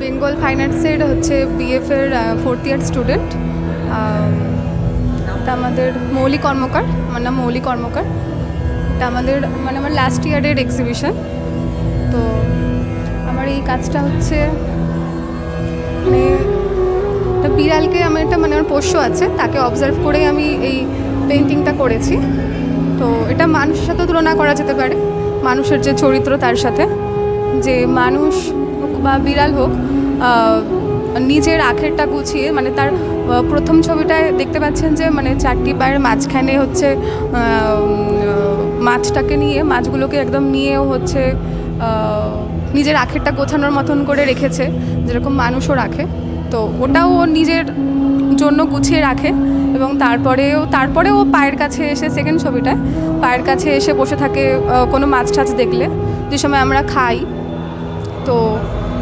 Bengal fine আর্টসের হচ্ছে বিএফের 4th year student. এটা আমাদের মৌলি কর্মকার, আমার নাম মৌলি কর্মকার। এটা আমাদের মানে আমার লাস্ট ইয়ারের এক্সিবিশন। তো আমার এই কাজটা হচ্ছে মানে একটা বিড়ালকে আমি একটা মানে আমার পোষ্য আছে, তাকে অবজার্ভ করেই আমি এই পেন্টিংটা করেছি। তো এটা মানুষের সাথে তুলনা করা যেতে পারে, মানুষের যে চরিত্র তার সাথে, যে মানুষ হোক বা বিড়াল হোক নিজের আখেরটা গুছিয়ে মানে তার প্রথম ছবিটায় দেখতে পাচ্ছেন যে মানে 4টি পায়ের মাঝখানে হচ্ছে মাছটাকে নিয়ে, মাছগুলোকে একদম নিয়েও হচ্ছে নিজের আখেরটা গোছানোর মতন করে রেখেছে, যেরকম মানুষও রাখে। তো ওটাও ও নিজের জন্য গুছিয়ে রাখে এবং তারপরে ও পায়ের কাছে এসে, সেকেন্ড ছবিটায় পায়ের কাছে এসে বসে থাকে কোনো মাছ টাছ দেখলে, যে সময় আমরা খাই। তো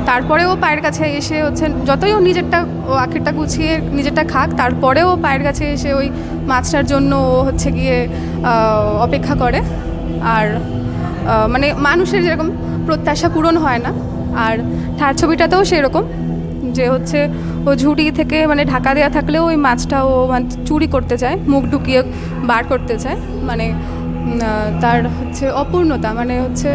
তারপরেও পায়ের কাছে এসে হচ্ছে যতই ও নিজেরটা ও আখেরটা গুছিয়ে নিজেরটা খাক, তারপরেও পায়ের কাছে এসে ওই মাছটার জন্য ও হচ্ছে গিয়ে অপেক্ষা করে। আর মানে মানুষের যেরকম প্রত্যাশা পূরণ হয় না, আর থার্ড ছবিটাতেও সেরকম, যে হচ্ছে ও ঝুড়ি থেকে মানে ঢাকা দেওয়া থাকলেও ওই মাছটা ও মানে চুরি করতে চায়, মুখ ঢুকিয়ে বার করতে চায়। মানে তার হচ্ছে অপূর্ণতা, মানে হচ্ছে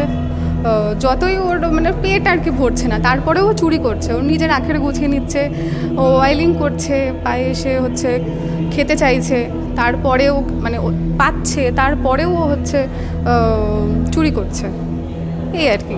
যতই ওর মানে পেট আর কি ভরছে না, তারপরেও ও চুরি করছে, ও নিজের আখের গুছিয়ে নিচ্ছে, ও অয়েলিং করছে, পায়ে এসে হচ্ছে খেতে চাইছে, তারপরেও মানে পাচ্ছে, তারপরেও ও হচ্ছে চুরি করছে, এই আর কি।